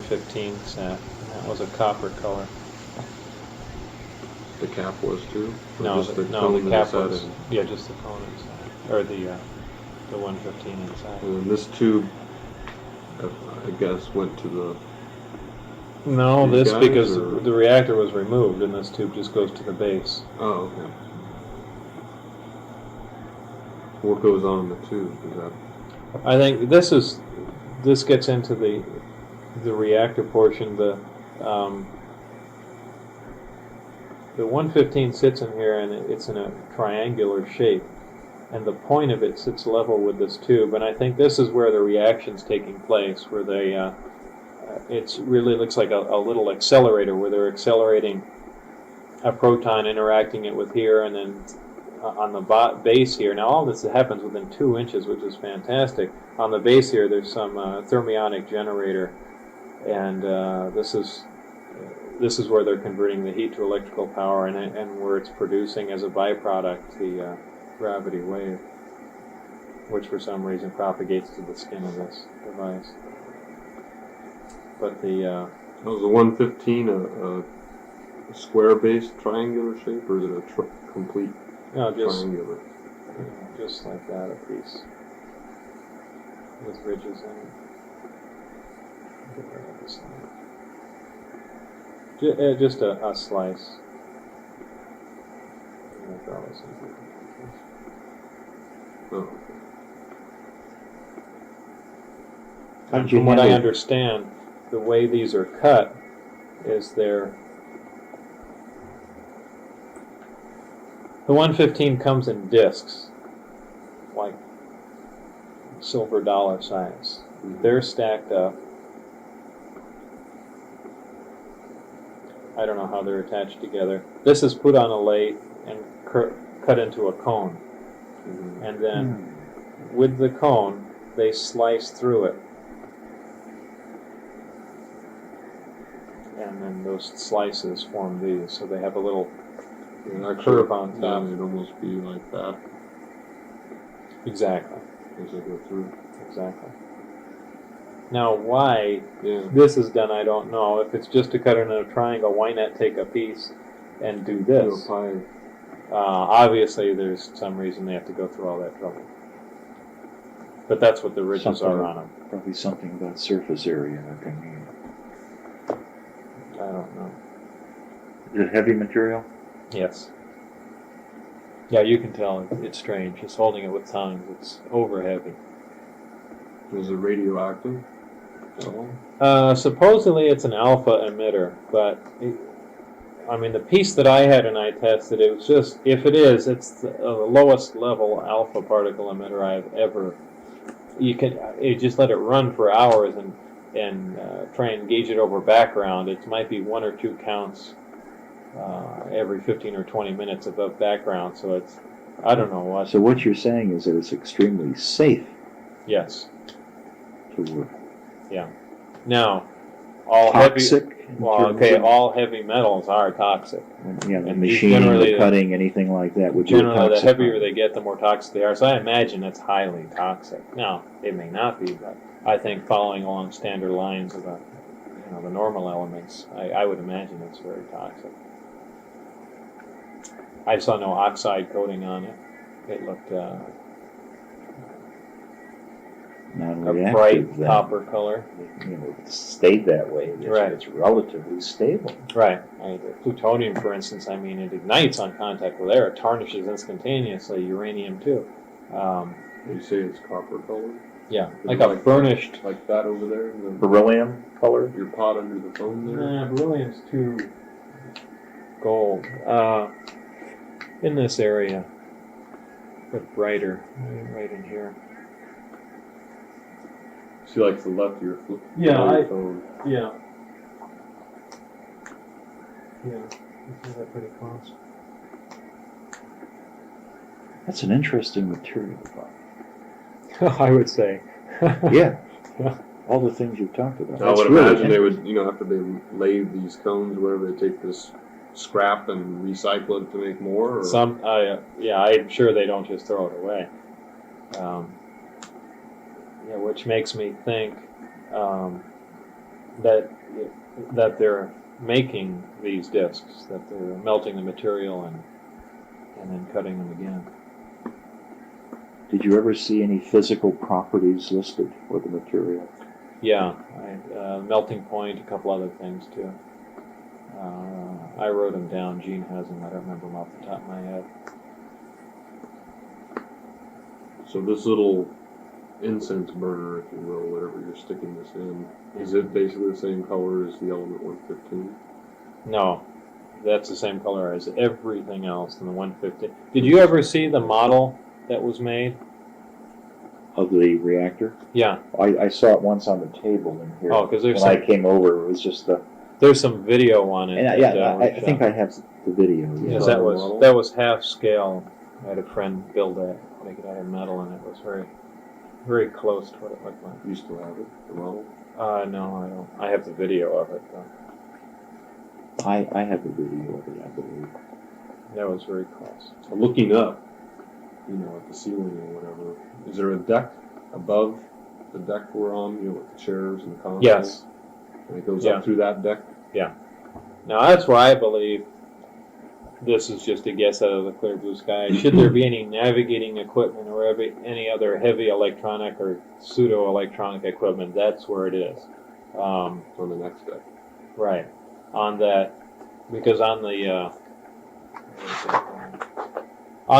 115 sat. That was a copper color. The cap was too? Or No, just the the cone that cap it sat was, in? yeah, just the cone inside, or the 115 inside. And then this tube, I guess, went to the... No, These this guys, because or- the reactor was removed, and this tube just goes to the base. Oh, okay. What goes on in the tube? Is that... I think this gets into the reactor portion. The 115 sits in here, and it's in a triangular shape, and the point of it sits level with this tube. And I think this is where the reaction's taking place, where they it really looks like a little accelerator, where they're accelerating a proton, interacting it with here, and then on the base here. Now all this happens within 2 inches, which is fantastic. On the base here, there's some thermionic generator, and this is where they're converting the heat to electrical power, and where it's producing as a byproduct the gravity wave, which for some reason propagates to the skin of this device. But the Was the 115 a square-based triangular shape, or is it a complete triangular? Just like that, a piece with ridges in it. Get rid of this line. Just a slice. Oh. And from what I understand, the way these are cut is the 115 comes in discs, like silver dollar size. They're stacked up. I don't know how they're attached together. This is put on a lathe and cut into a cone. And then with the cone, they slice through it. And then those slices form these, so they have a little curve on top. It'd almost be like that Exactly. as they go through. Exactly. Now, why Yeah. this is done, I don't know. If it's just to cut it in a triangle, why not take a piece and do this? Do a pie. Obviously, there's some reason they have to go through all that trouble. But that's what the ridges are on them. Probably something about surface area. I don't know. Is it heavy material? Yes. Yeah, you can tell it's strange. Just holding it with tongs, it's over heavy. Is it radioactive? Supposedly it's an alpha emitter, but I mean the piece that I had and I tested, it was just, if it is, it's the lowest level alpha particle emitter I've ever. You just let it run for hours and try and gauge it over background. It might be 1 or 2 counts every 15 or 20 minutes above background. So it's, I don't know what. So what you're saying is that it's extremely safe. Yes. To work. Yeah. Now, all toxic. heavy. Well, okay, all heavy metals are toxic. Yeah, the And machining, generally the cutting, anything like that would be Generally, the toxic. heavier they get, the more toxic they are. So I imagine it's highly toxic. Now, it may not be, but I think following along standard lines of the normal elements, I would imagine it's very toxic. I saw no oxide coating on it. It looked a Non-reactive, bright then. copper color. It stayed that way. Right. It's relatively stable. Right. The plutonium, for instance, I mean, it ignites on contact with air. It tarnishes instantaneously. Uranium, too. You say it's copper colored? Yeah, like a burnished. Like that over there? Beryllium color? Your pot under the phone there? Nah, beryllium's too gold. In this area, but brighter, right in here. See, like the left of your phone. Yeah, phone. Yeah. Yeah, isn't that pretty close? That's an interesting material. I would say. Yeah. All the things you've talked about. I would That's really imagine they would, after they lathe these cones, whatever, they take this scrap and recycle it to make more? Or? Yeah, I'm sure they don't just throw it away. Which makes me think that they're making these discs, that they're melting the material and then cutting them again. Did you ever see any physical properties listed for the material? Yeah, melting point, a couple other things too. I wrote them down. Gene has them. I don't remember them off the top of my head. So this little incense burner, if you will, whatever you're sticking this in, is it basically the same color as the Element 115? No, that's the same color as everything else in the 150. Did you ever see the model that was made? Of the reactor? Yeah. I saw it once on the table in here. Oh, because there's when I came over, it was just the. There's some video on it. And I think I have the video. Yeah. Yes, that was half scale. I had a friend build that, make it out of metal, and it was very, very close to what it looked like. You still have it, the model? No, I don't. I have the video of it though. I have the video of it, I believe. That was very close. Looking up, at the ceiling or whatever, is there a deck above the deck we're on, with the chairs and the consoles? Yes. And it goes up through that deck? Yeah. Now that's why I believe this is just a guess out of the clear blue sky. Should there be any navigating equipment or any other heavy electronic or pseudo-electronic equipment, that's where it is. On the next deck. Right. On that, because on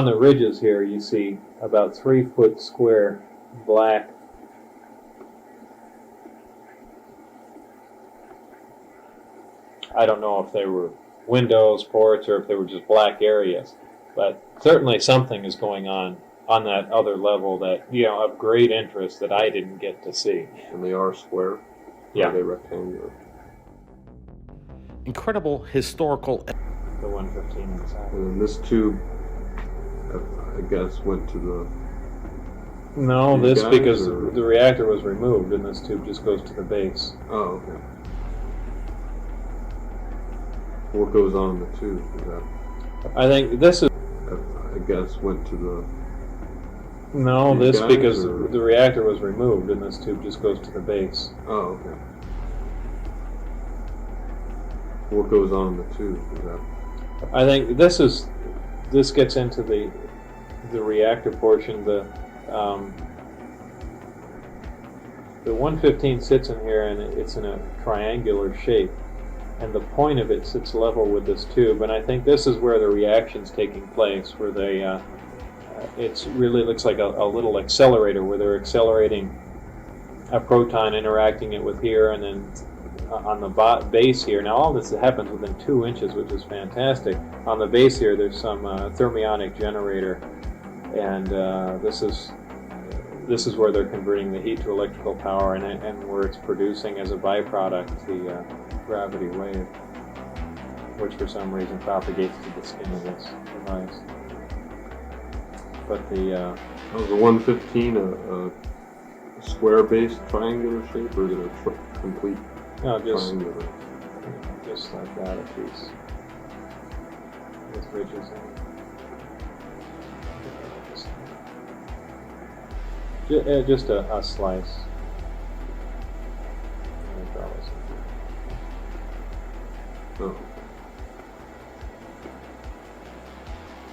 the ridges here, you see about 3 foot square black. I don't know if they were windows, ports, or if they were just black areas, but certainly something is going on that other level that, of great interest that I didn't get to see. And they are square? Yeah. Or are they rectangular? Incredible historical. The 115 inside. And then this tube, I guess, went to the... No, These this guys, because or- the reactor was removed and this tube just goes to the base. Oh, okay. What goes on in the tube? Is that, I think this is... I guess, went to the... No, These this guys, because or- the reactor was removed and this tube just goes to the base. Oh, okay. What goes on in the tube? Is that... I think this gets into the reactor portion. The 115 sits in here and it's in a triangular shape, and the point of it sits level with this tube. And I think this is where the reaction's taking place, where they it really looks like a little accelerator where they're accelerating a proton, interacting it with here, and then on the base here. Now all this happens within 2 inches, which is fantastic. On the base here, there's some thermionic generator, and this is where they're converting the heat to electrical power, and where it's producing as a byproduct the gravity wave, which for some reason propagates to the skin of this device. But the Was the 115 a square-based triangular shape, or is it a complete triangular? just like that, a piece with ridges in it. Just a slice. Oh.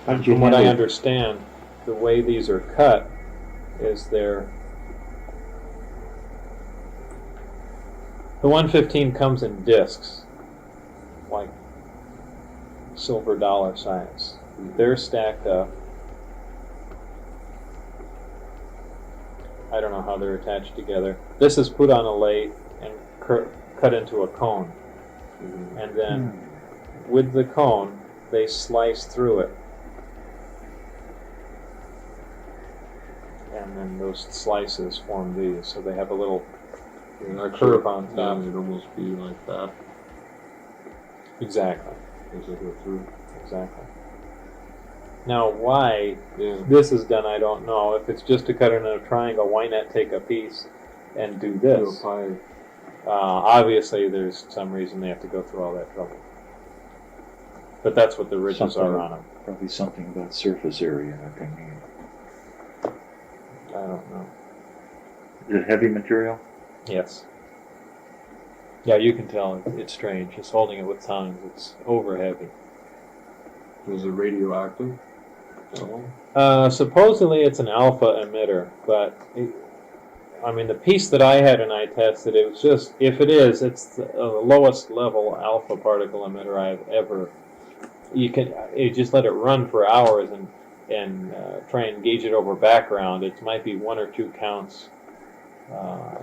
From what I understand, the way these are cut is the 115 comes in discs, like silver dollar size. They're stacked up. I don't know how they're attached together. This is put on a lathe and cut into a cone. And then with the cone, they slice through it. And then those slices form these, so they have a little curve on top. It'd almost be like that Exactly. as they go through. Exactly. Now, why Yeah. this is done, I don't know. If it's just to cut it in a triangle, why not take a piece and do this? Do a pie. Obviously, there's some reason they have to go through all that trouble. But that's what the ridges are on them. Probably something about surface area. Okay. I don't know. Is it heavy material? Yes. Yeah, you can tell it's strange. Just holding it with tongues, it's over heavy. Is it radioactive? Oh. Supposedly it's an alpha emitter, but I mean the piece that I had and I tested, it was just, if it is, it's the lowest level alpha particle emitter I've ever. You just let it run for hours and try and gauge it over background. It might be 1 or 2 counts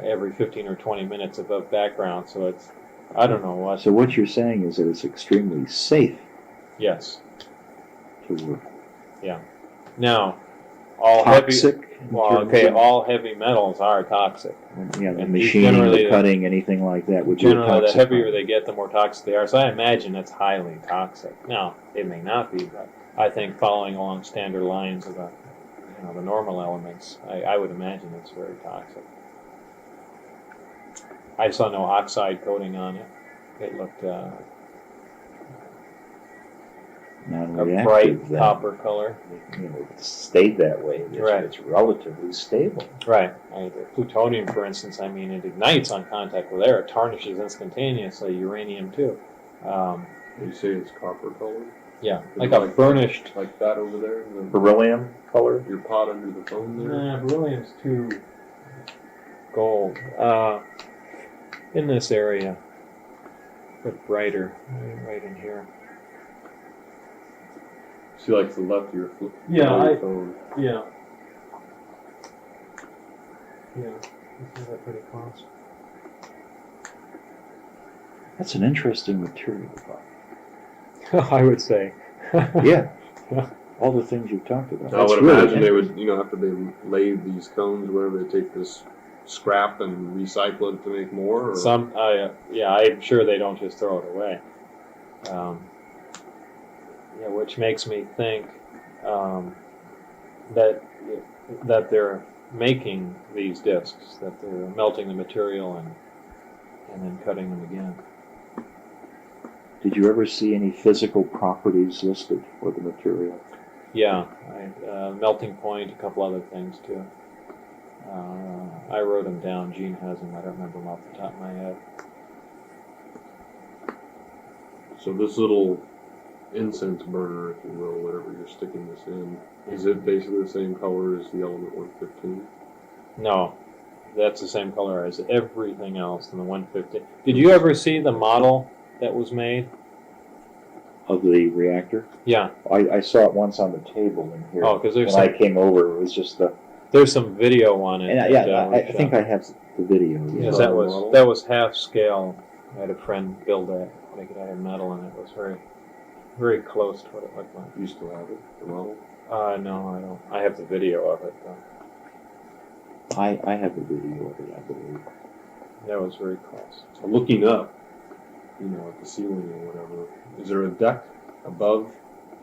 every 15 or 20 minutes above background. So it's, I don't know what. So what you're saying is that it's extremely safe Yes. to work. Yeah. Now, all Toxic? heavy. Well, okay, all heavy metals are toxic. Yeah, the And machining, generally the cutting, anything like that would be Generally, the toxic. heavier they get, the more toxic they are. So I imagine it's highly toxic. Now, it may not be, but I think following along standard lines of the normal elements, I would imagine it's very toxic. I saw no oxide coating on it. It looked a Non-reactive, bright then. copper color. You know, it stayed that way. Right. It's relatively stable. Right. The plutonium, for instance, I mean, it ignites on contact with air. It tarnishes instantaneously. Uranium, too. You say it's copper colored? Yeah, Is like it a burnished. Like that over there? Beryllium color? Your pot under the phone there? Nah, beryllium's too gold. In this area, but brighter, right in here. See, like to the left of your flip. Yeah, phone. Yeah. Yeah. Isn't that pretty close? That's an interesting material. I would say. Yeah. All the things you've talked about. I would That's really imagine they would, after they laid these cones, whatever, they take this scrap and recycle it to make more? Or? I'm sure they don't just throw it away. Which makes me think that they're making these discs, that they're melting the material and then cutting them again. Did you ever see any physical properties listed for the material? Yeah, melting point, a couple other things too. I wrote them down. Gene has them. I don't remember them off the top of my head. So this little incense burner, if you will, whatever you're sticking this in, is it basically the same color as the element 115? No, that's the same color as everything else in the 150. Did you ever see the model that was made? Of the reactor? Yeah. I saw it once on the table in here. Oh, because when I came over, it was just the. There's some video on it. And I think I have the video. Yeah. Yes, that was half scale. I had a friend build that, make it out of metal, and it was very, very close to what it looked like. You still have it, the model? No, I don't. I have the video of it, though. I have the video of it, I believe. That was very close. So looking up, at the ceiling or whatever, is there a deck above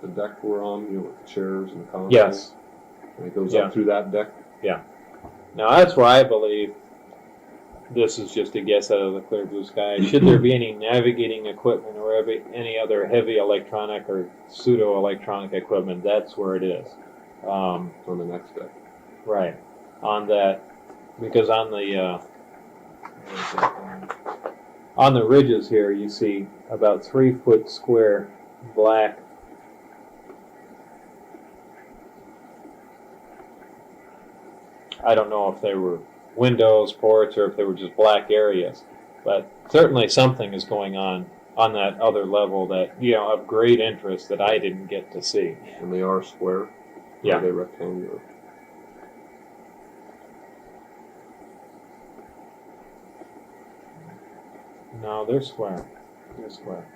the deck we're on, with the chairs and the console? Yes. And it goes up through that deck? Yeah. Now, that's why I believe this is just a guess out of the clear blue sky. Should there be any navigating equipment or any other heavy electronic or pseudo-electronic equipment, that's where it is. On the next deck. Right. On that, because on the ridges here, you see about 3 foot square black. I don't know if they were windows, ports, or if they were just black areas, but certainly something is going on that other level that, of great interest that I didn't get to see. And they are square? Yeah. Or are they rectangular? No, they're square. They're square.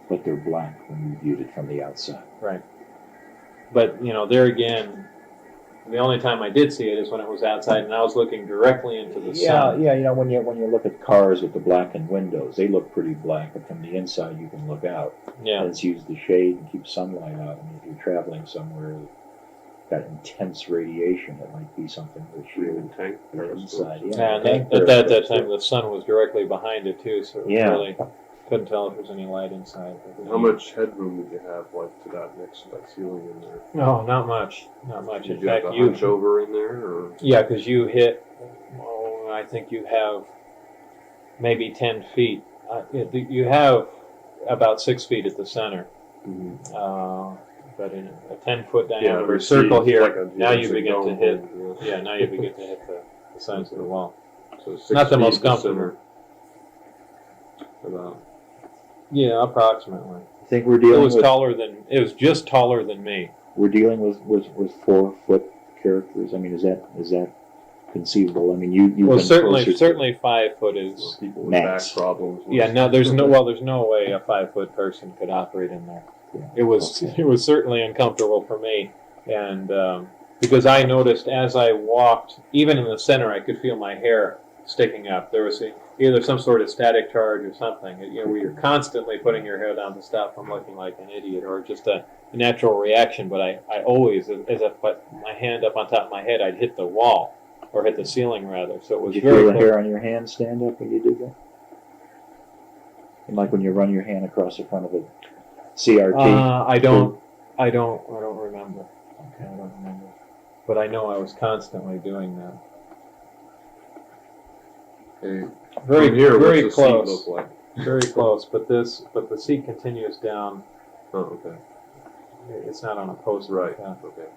But they're black when you viewed it from the outside. Right. But, there again, the only time I did see it is when it was outside and I was looking directly into the sun. Yeah, when you look at cars with the blackened windows, they look pretty black, but from the inside you can look out. Yeah. And it's used to shade and keep sunlight out. And if you're traveling somewhere got intense radiation, it might be something that shield tank the inside. And at that time the sun was directly behind it too, so it really couldn't tell if there was any light inside. How much headroom did you have, like, to that next to that ceiling in there? No, not much. Not much. Did In you have fact, to hunch over in there, or? yeah, because you hit, I think you have maybe 10 feet. You have about 6 feet at the center. Mm-hmm. But in a 10-foot Yeah, diameter but circle it's here, like a now you geodesic begin to dome hit. thing, Yeah, now you begin to hit the sides of the wall. So 6 Not the feet most at the comfortable. center. About. Yeah, approximately. I think we're It dealing was with taller than. It was just taller than me. we're dealing with 4-foot characters. I mean, is that conceivable? I mean, you've Well, been certainly closer to- 5 foot is. People with Max. back problems. Yeah, no, there's no way a 5-foot person could operate in there. Yeah. It was Okay. it was certainly uncomfortable for me, and because I noticed as I walked, even in the center, I could feel my hair sticking up. There was either some sort of static charge or something. Where you're constantly putting your hair down to stop from looking like an idiot, or just a natural reaction. But I always, as I put my hand up on top of my head, I'd hit the wall or hit the ceiling rather. So it was Did you very feel the close. hair on your hand stand up when you did that? And like when you run your hand across the front of a CRT? I don't remember. Okay, I don't remember. But I know I was constantly doing that. Hey, Very, from here, very what's the seat close. look like? Very close. But the seat continues down. Oh, okay. It's not on a post. Right. Like that. Okay.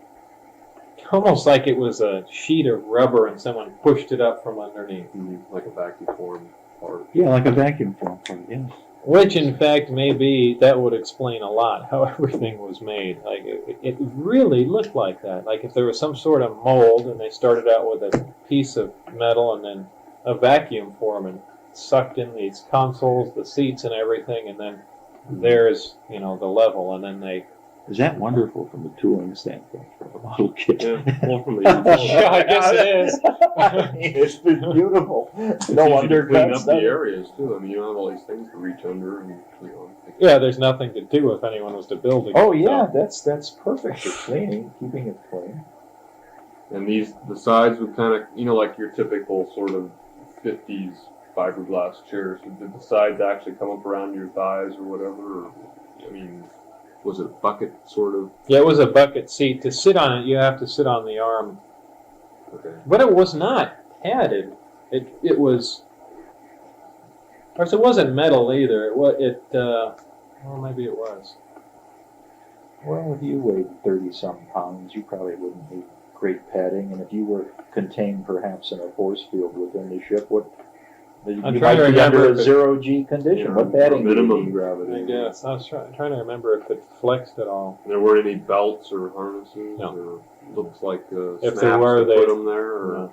Almost like it was a sheet of rubber and someone pushed it up from underneath. Like a vacuum form part. Yeah, like a vacuum form part, yes. Which, in fact, maybe that would explain a lot how everything was made. Like it really looked like that. Like if there was some sort of mold and they started out with a piece of metal and then a vacuum form and sucked in these consoles, the seats, and everything, and then there's the level, and then they. Is that wonderful from a tooling standpoint for a model kit? Yeah, well, from the Yeah, I guess it is. I mean, it's been beautiful. No easy to clean undercuts. up the areas too. I mean, you don't have all these things to reach under and Yeah, there's nothing to do if anyone was to build it. Oh yeah, that's perfect for cleaning, keeping it clean. And the sides would kind of, like your typical sort of 50s fiberglass chairs. Did the sides actually come up around your thighs or whatever? Or, I mean, was it bucket sort of? Yeah, it was a bucket seat. To sit on it, you have to sit on the arm. Okay. But it was not padded. It was. Of course, it wasn't metal either. Well, maybe it was. Well, if you weighed 30-some pounds, you probably wouldn't need great padding. And if you were contained perhaps in a force field within the ship, you I'm might trying to be under remember a if it- zero-G condition. What padding do you minimum need? gravity. I guess. I was trying to remember if it flexed at all. There weren't any belts or harnesses, No. or looks like If snaps there were, that they put them there. Or No.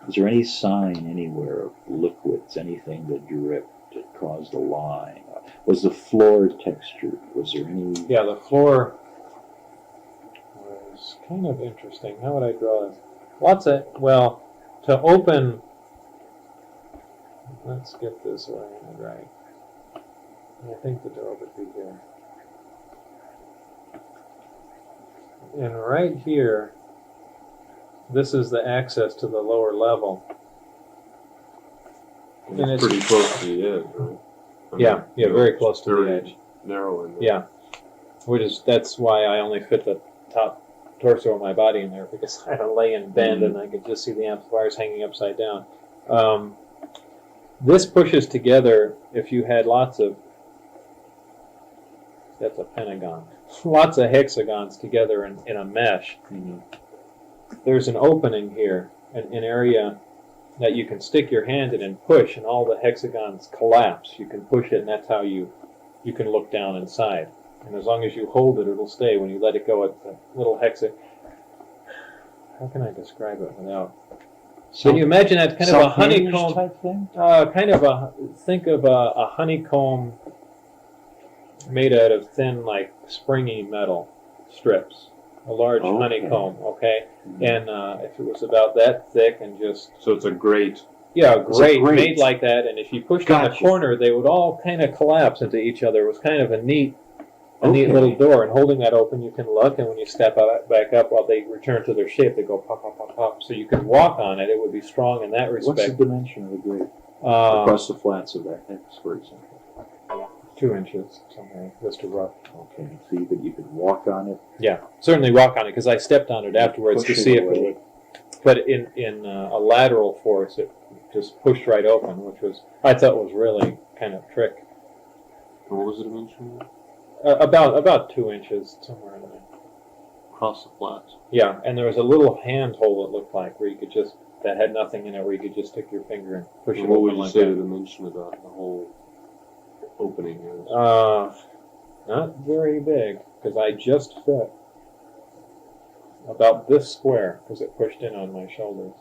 Is there any sign anywhere of liquids, anything that dripped, that caused a line? Was the floor textured? Was there any... Yeah, the floor was kind of interesting. How would I draw this? To open. Let's get this oriented right. I think the door would be here. And right here, this is the access to the lower level. it's and it's- pretty close to the edge, right? I mean, Yeah, very close to the very edge. Narrow in there. Yeah, that's why I only fit the top torso of my body in there, because I had to lay and bend and I could just see the amplifiers hanging upside down. This pushes together if you had that's a pentagon, lots of hexagons together in a mesh. Mm-hmm. There's an opening here, an area that you can stick your hand in and push, and all the hexagons collapse. You can push it, and that's how you can look down inside. And as long as you hold it, it'll stay. When you let it go, it's a little How can I describe it without? Can you imagine that kind of a honeycomb type thing? Think of a honeycomb made out of thin, like springy metal strips. A large Okay. honeycomb, okay? And if it was about that thick and just So it's a grate. yeah, It's a grate grate. made like that, and if you pushed on the Gotcha. corner, they would all kind of collapse into each other. It was kind of a neat Okay. little door, and holding that open, you can look, and when you step back up, while they return to their shape, they go pop, pop, pop, pop. So you could walk on it. It would be strong in that What's the respect. dimension of the grate? Across the flats of that hex, for example. 2 inches, somewhere, just a rough. Okay, so you could walk on it. Yeah, certainly walk on it, because I stepped on it afterwards to Pushing see if away. it would. But in a lateral force, it just pushed right open, which was, I thought was really kind of trick. What was the dimension? About 2 inches, somewhere in there. Across the flats. Yeah, and there was a little hand hole, it looked like, where you could just, that had nothing in it, where you could just stick your finger and push it And what would open you like say the that. dimension of the whole opening is? Not very big, because I just fit about this square, because it pushed in on my shoulders.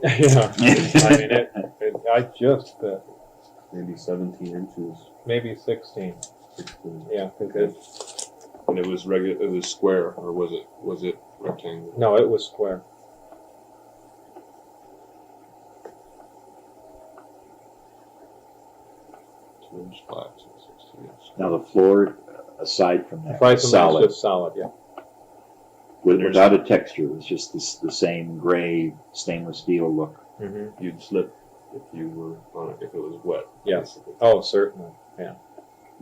Yeah, I mean, I just fit. Maybe 17 inches. Maybe 16. 16. Yeah, because And it was regular. It was square, or was it rectangular? no, it was square. Two-inch flats and 16 inch. Now the floor, aside from that, Right was from solid, that's just solid, yeah. without a texture. It was just the same gray stainless steel look. Mm-hmm. You'd slip if you were on it, if it was wet. Yes. basically. Oh, certainly. It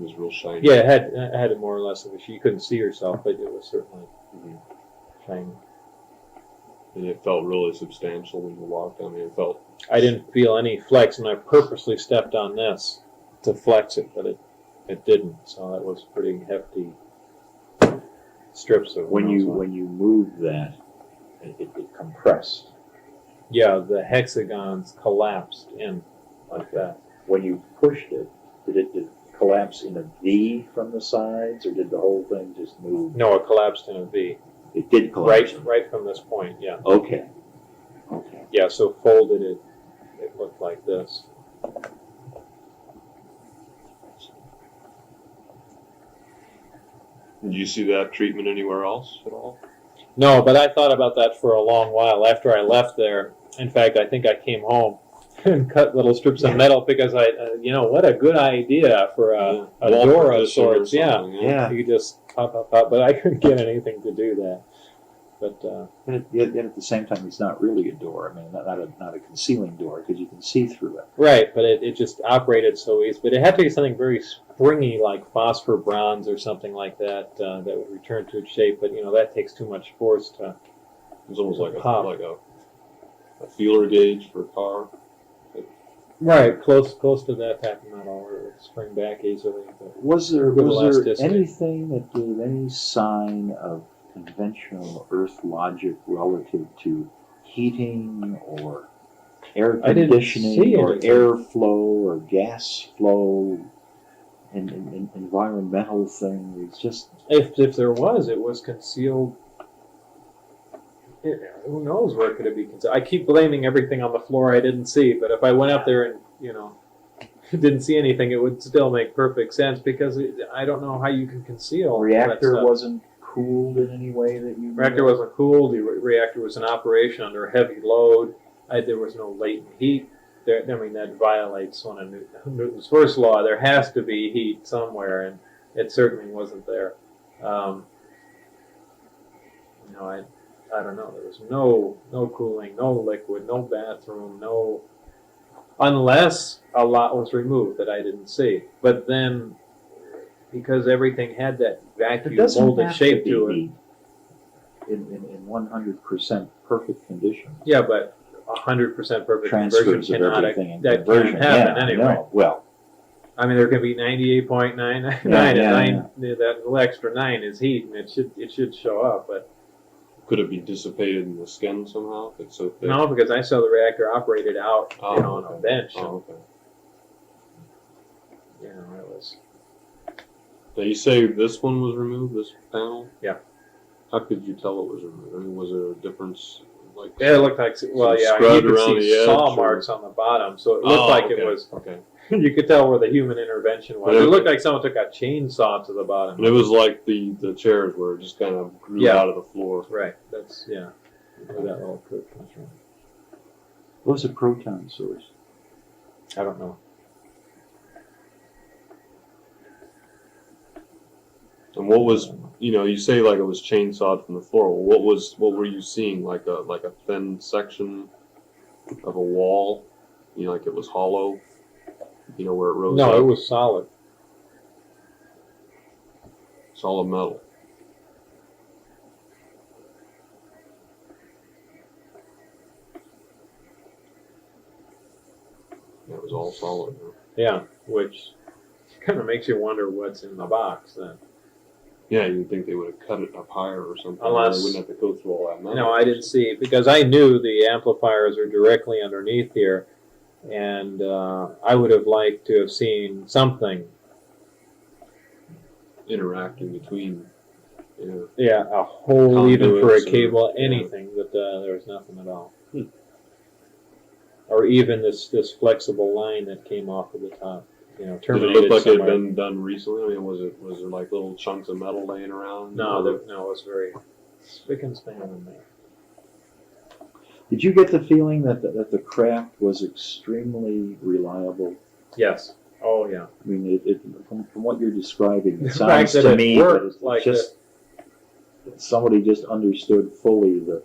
was real shiny. Yeah, it had more or less of a. You couldn't see yourself, but it was certainly Mhm. shiny. And it felt really substantial when you walked. I mean, it felt. I didn't feel any flex, and I purposely stepped on this to flex it, but it didn't. So that was pretty hefty strips of. When you rosewood. when you moved that, it compressed. Yeah, the hexagons collapsed in like that. When you pushed it, did it collapse in a V from the sides, or did the whole thing just move? No, it collapsed in a V. It did collapse. Right from this point. Yeah. Okay. Okay. Yeah. So folded it. It looked like this. Did you see that treatment anywhere else at all? No, but I thought about that for a long while after I left there. In fact, I think I came home and cut little strips of metal because what a good idea for a Wall door of partition or sorts. Yeah. something, Yeah. You could just pop, but I couldn't get anything to do that. But And yet at the same time, it's not really a door. I mean, not a concealing door, because you can see through it. right, but it just operated so easy. But it had to be something very springy, like phosphor bronze or something like that, that would return to its shape. But that takes too much force to. It was almost like Pop. a feeler gauge for a car. Right, close to that type of metal, or it would spring back easily. But Was there Good elasticity. anything that gave any sign of conventional Earth logic relative to heating or air I didn't conditioning see or anything. airflow or gas flow and environmental things? Just if there was, it was concealed. Who knows where it could be concealed? I keep blaming everything on the floor I didn't see, but if I went up there and didn't see anything, it would still make perfect sense because I don't know how you can conceal that reactor stuff. wasn't cooled in any way that you Reactor wasn't cooled. The reactor was in operation under heavy load. There was no latent heat. That violates one of Newton's first law. There has to be heat somewhere, and it certainly wasn't there. I don't know. There was no cooling, no liquid, no bathroom, unless a lot was removed that I didn't see. But then, because everything had that It vacuum doesn't molded have shape to to it. be in 100% perfect condition. Yeah, but 100% perfect Transfers conversion of cannot everything in that conversion. can't happen Yeah, I anyway. know. Well, I mean, there can be 98.999, that little extra 9 is heat, and it should show up. But Could it be dissipated in the skin somehow? If it's so thick. no, because I saw the reactor operated out, on a okay. bench. Oh, okay. It was. Now you say this one was removed, this panel? Yeah. How could you tell it was removed? I mean, was there a difference? Like Yeah, it looked like you scrubbed could around see the edge, saw or- marks on the bottom, so it looked like okay. it was. Okay. You could tell where the human intervention was. But It looked like someone took a chainsaw to the bottom. And it was like the chairs where it just kind of grew Yeah. out of the floor. Right. That's where that little clip comes from. what was a proton source? I don't know. And what was, you say like it was chainsawed from the floor. Well, what were you seeing? Like a thin section? of a wall, like it was hollow, where it rose No, up? it was solid. Solid metal. That was all solid. Huh? Yeah, which kind of makes you wonder what's in the box then. Yeah, you'd think they would have cut it up higher or something. Unless- they wouldn't have to go through all that metal. No, I didn't see, because I knew the amplifiers are directly underneath here, and I would have liked to have seen something. Interacting between. Yeah. Yeah, a hole even for a Conduits or- cable, yeah. anything, but there was nothing at all. Or even this flexible line that came off of the top, Did it terminated look like it had somewhere. been done recently? I mean, was there like little chunks of metal laying around? No, Or- it was very spick and span in there. Did you get the feeling that the craft was extremely reliable? Yes. Oh, yeah. I mean, from what you're describing, The it fact sounds that to it me worked that it's like just somebody just understood fully the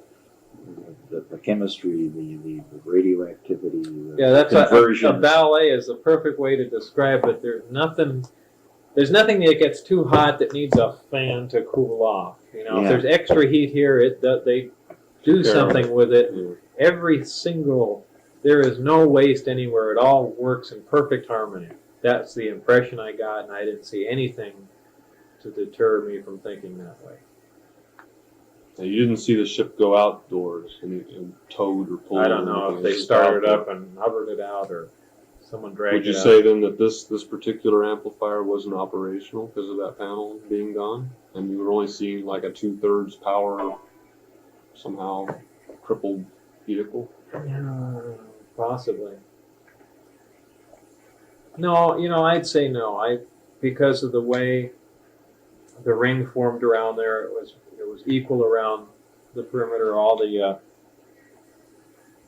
chemistry, the radioactivity, the Yeah, that's a conversions. ballet is the perfect way to describe it. There's nothing that gets too hot that needs a fan to cool off. If Yeah. there's extra heat here, they do something with it. Yeah. There is no waste anywhere. It all works in perfect harmony. That's the impression I got, and I didn't see anything to deter me from thinking that way. Now, you didn't see the ship go outdoors and towed or pulled. I don't or know anything. if they It was started out up and hovered it out, or someone dragged Would you it out. say then that this particular amplifier wasn't operational because of that panel being gone, and you were only seeing like a 2/3 power, somehow crippled vehicle? Possibly. No, I'd say no. Because of the way the ring formed around there, it was equal around the perimeter, all the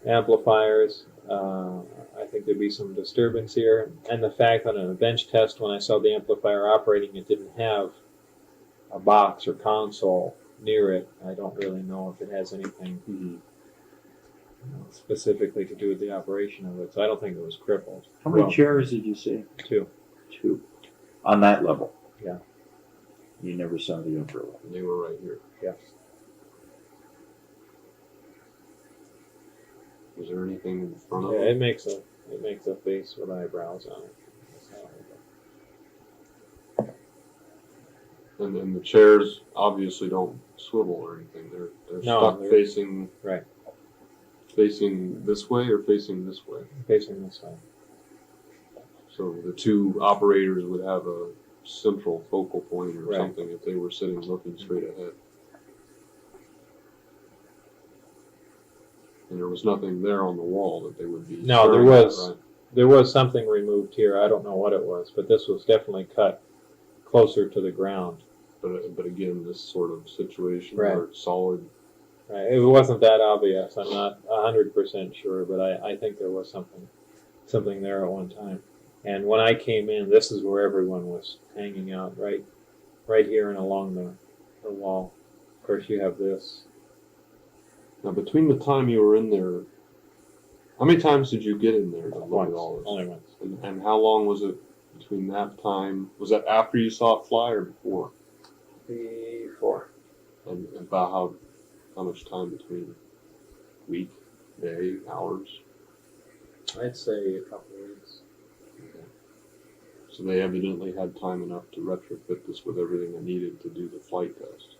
amplifiers. I think there'd be some disturbance here, and the fact that on a bench test, when I saw the amplifier operating, it didn't have a box or console near it. I don't really know if it has anything specifically to do with the operation of it, so I don't think it was crippled. How many Well, chairs did you see? 2. 2. On that level? Yeah. You never saw the upper level? They were right here. Yes. Was there anything in front of Yeah, it? it makes a face with eyebrows on it. That's how I look. And then the chairs obviously don't swivel or anything. They're No, stuck they're- facing right. Facing this way or facing this way. Facing this way. So the two operators would have a central focal point or Right. something if they were sitting looking straight ahead. And there was nothing there on the wall that they would be. No, there staring at, was. right? There was something removed here. I don't know what it was, but this was definitely cut closer to the ground. But again, this sort of situation Right. where it's solid. Right. It wasn't that obvious. I'm not 100% sure, but I think there was something there at one time. And when I came in, this is where everyone was hanging out, right here and along the wall. Of course, you have this. Now, between the time you were in there, how many times did you get in there to look Once, at all this? only once. And how long was it between that time? Was that after you saw it fly or before? Before. And about how much time between? Week, day, hours? I'd say a couple of weeks. Okay. So they evidently had time enough to retrofit this with everything they needed to do the flight test.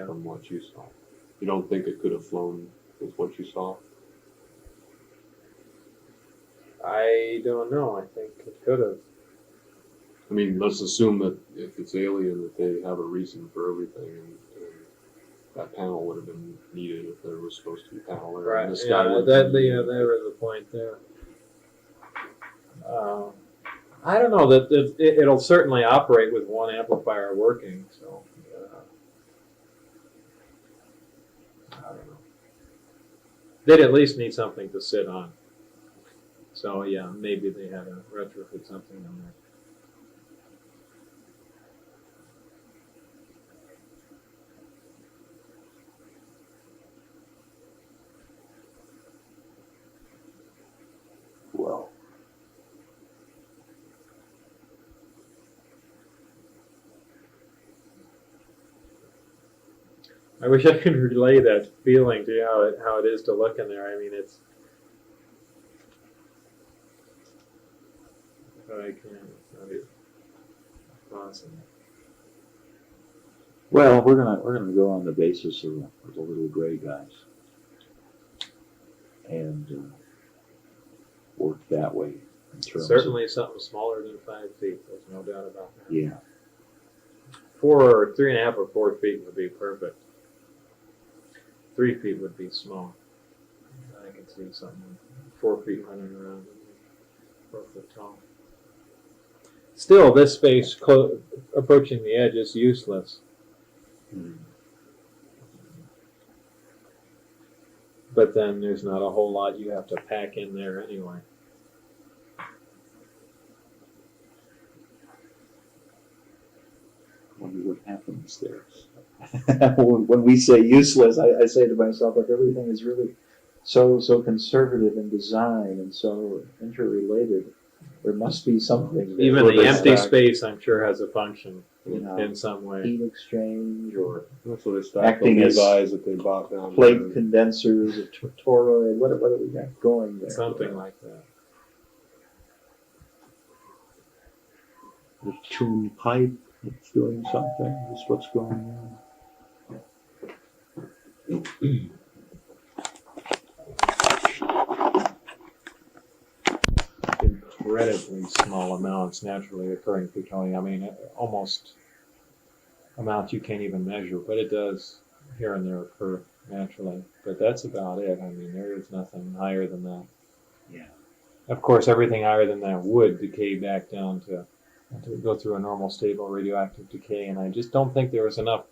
From what you saw. You don't think it could have flown with what you saw? I don't know. I think it could have. I mean, let's assume that if it's alien, that they have a reason for everything, and that panel would have been needed if there was supposed to be a panel there. Right. And this guy Yeah, would there is a point there. I don't know that it'll certainly operate with one amplifier working. So I don't know. They'd at least need something to sit on. So yeah, maybe they had to retrofit something on there. I wish I could relay that feeling to you, how it is to look in there. I mean, it's. I can't. It's not even possible. Well, we're gonna go on the basis of the little gray guys, and work that way. In terms Certainly something smaller than 5 feet. There's no doubt about that. Yeah. 3.5 or 4 feet would be perfect. 3 feet would be small. I can see something 4 feet running around, 4 foot tall. Still, this space approaching the edge is useless. But then there's not a whole lot you have to pack in there anyway. Wonder what happens there. When we say useless, I say to myself, like, everything is really so conservative in design and so interrelated. There must be something. Even where the they empty stack, space, I'm sure, has a function you know, in some way. heat exchange or That's what they stack acting those as eyes that they bought down plate there. condensers, a toroid. What do we got going there? Something like that. The tune pipe that's doing something. Is what's going on. Incredibly small amounts naturally occurring plutonium. I mean, almost amounts you can't even measure, but it does here and there occur naturally. But that's about it. I mean, there is nothing higher than that. Yeah. Of course, everything higher than that would decay back down to go through a normal stable radioactive decay, and I just don't think there was enough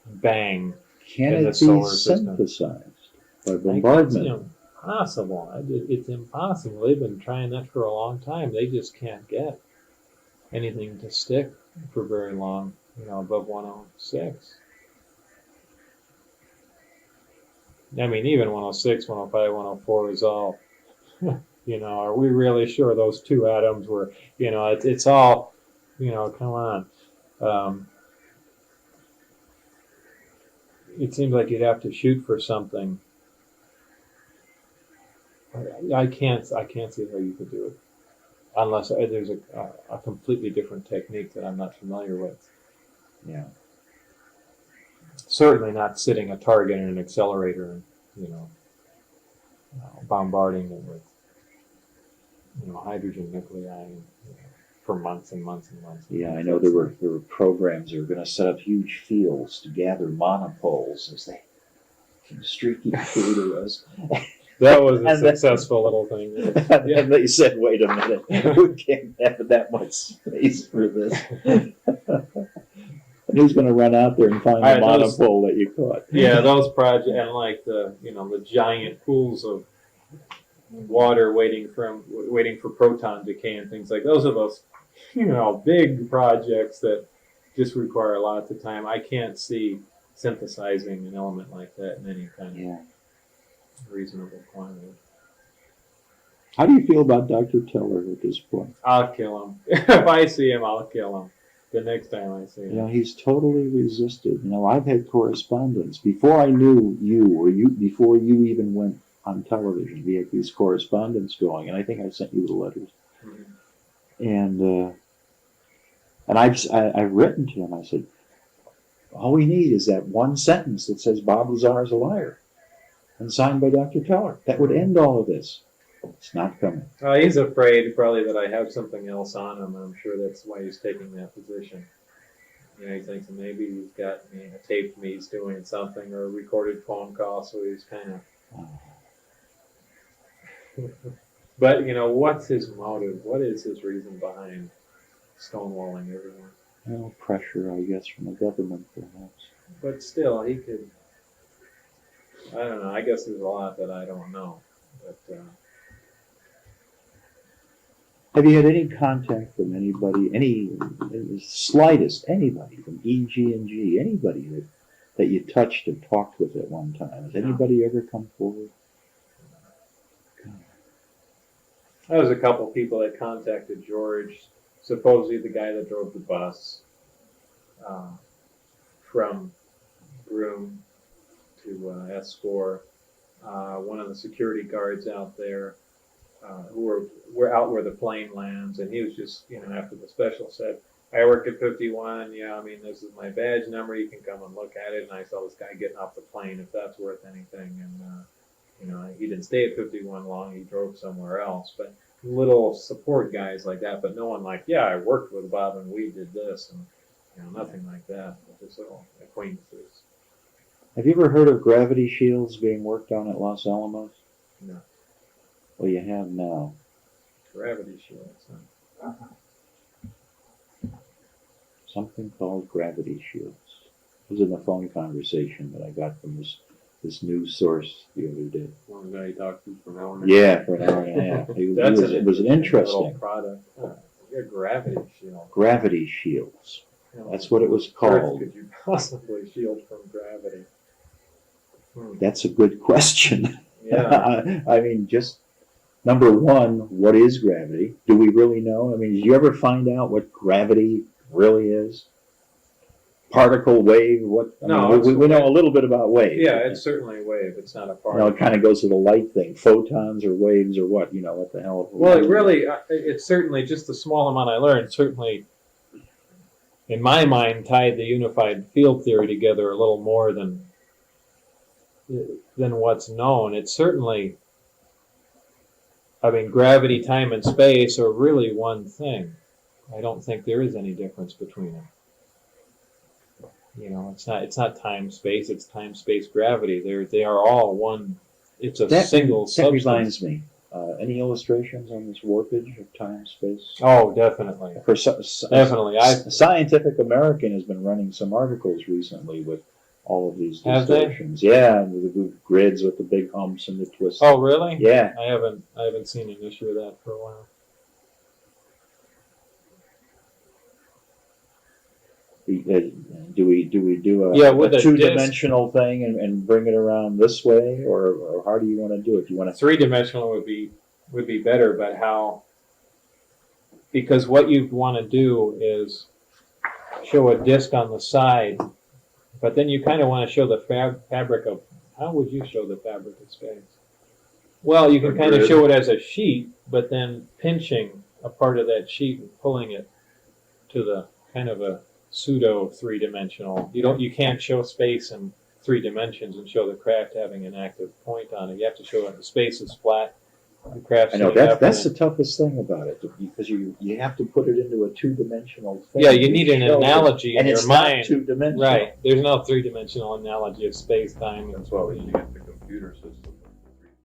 bang. Can in the it be solar system. synthesized by It's bombardment? impossible. It's impossible. They've been trying that for a long time. They just can't get anything to stick for very long, above 106. I mean, even 106, 105, 104 is all, are we really sure those two atoms were, it's all, come on. It seems like you'd have to shoot for something. I can't see how you could do it unless there's a completely different technique that I'm not familiar with. Yeah. Certainly not sitting a target in an accelerator and bombarding it with hydrogen nuclei for months and months and months. Yeah, I know there were programs that were going to set up huge fields to gather monopoles as they came streaking through to us. That was a And then- successful little thing. And they said, "Wait a minute, we can't have that much space for this." And who's going to run out there and find the monopole that you caught? Yeah, those projects, and like the giant pools of water waiting for proton decay and things like those are those big projects that just require lots of time. I can't see synthesizing an element like that in any kind of reasonable quantity. How do you feel about Dr. Teller at this point? I'll kill him. If I see him, I'll kill him. The next time I see him. He's totally resisted. I've had correspondence before I knew you, before you even went on television. We had these correspondence going, and I think I sent you the letters. Mm-hmm. And I've written to him. I said, all we need is that one sentence that says Bob Lazar is a liar, and signed by Dr. Teller. That would end all of this. It's not coming. He's afraid probably that I have something else on him. I'm sure that's why he's taking that position. He thinks maybe he's got a taped me he's doing something or a recorded phone call, so he's kind of. But what's his motive? What is his reason behind stonewalling everyone? Pressure, I guess, from the government, perhaps. But still, he could. I don't know. I guess there's a lot that I don't know. But. Have you had any contact from anybody, anybody from EG&G, anybody that you touched or talked with at one time? Has anybody ever come forward? There was a couple people that contacted George, supposedly the guy that drove the bus from Broome, to escort one of the security guards out there who were out where the plane lands, and he was just, after the special said, I work at 51, yeah, I mean, this is my badge number, you can come and look at it, and I saw this guy getting off the plane, if that's worth anything, and, he didn't stay at 51 long, he drove somewhere else, but little support guys like that, but no one like, yeah, I worked with Bob and we did this, and, nothing like that, just little acquaintances. Have you ever heard of gravity shields being worked on at Los Alamos? No. Well, you have now. Gravity shields, huh? Something called gravity shields. It was in the phone conversation that I got from this news source the other day. One guy he talked to for an hour. Yeah, for an hour and a half. It was little interesting. product. A gravity shield. Gravity shields. You know, That's what it was Earth called. could you possibly shield from gravity? That's a good question. Yeah. I mean, just number one, what is gravity? Do we really know? I mean, did you ever find out what gravity really is? Particle, wave, what? No, we know a little bit about wave. Yeah, it's certainly a wave. It's not a You particle. know, it kind of goes to the light thing, photons or waves or what? What the hell? Well, it's certainly just the small amount I learned. Certainly, in my mind, tied the unified field theory together a little more than what's known. It's certainly, I mean, gravity, time, and space are really one thing. I don't think there is any difference between them. It's not time, space. It's time, space, gravity. They are all one. It's a single substance. That reminds me. Any illustrations on this warpage of time, space? Oh, definitely. Definitely. Scientific American has been running some articles recently with all of these Have they? distortions. Yeah, with the grids with the big humps and the twists. Oh, really? Yeah. I haven't seen an issue of that for a while. Do we do with a a two-dimensional thing and bring it around this way, or how do you want to do it? Do you want to? Three-dimensional would be better, but how? Because what you want to do is show a disc on the side, but then you kind of want to show the fabric of. How would you show the fabric of space? Well, you can kind of show it as a sheet, but then pinching a part of that sheet and pulling it to the kind of a pseudo three-dimensional. You can't show space in 3 dimensions and show the craft having an active point on it. You have to show it. The space is flat. The craft. I know that's the toughest thing about it, because you have to put it into a two-dimensional thing. Yeah, you need an analogy in your mind. Two-dimensional. Right. There's no 3-dimensional analogy of space, time. That's why we need to get the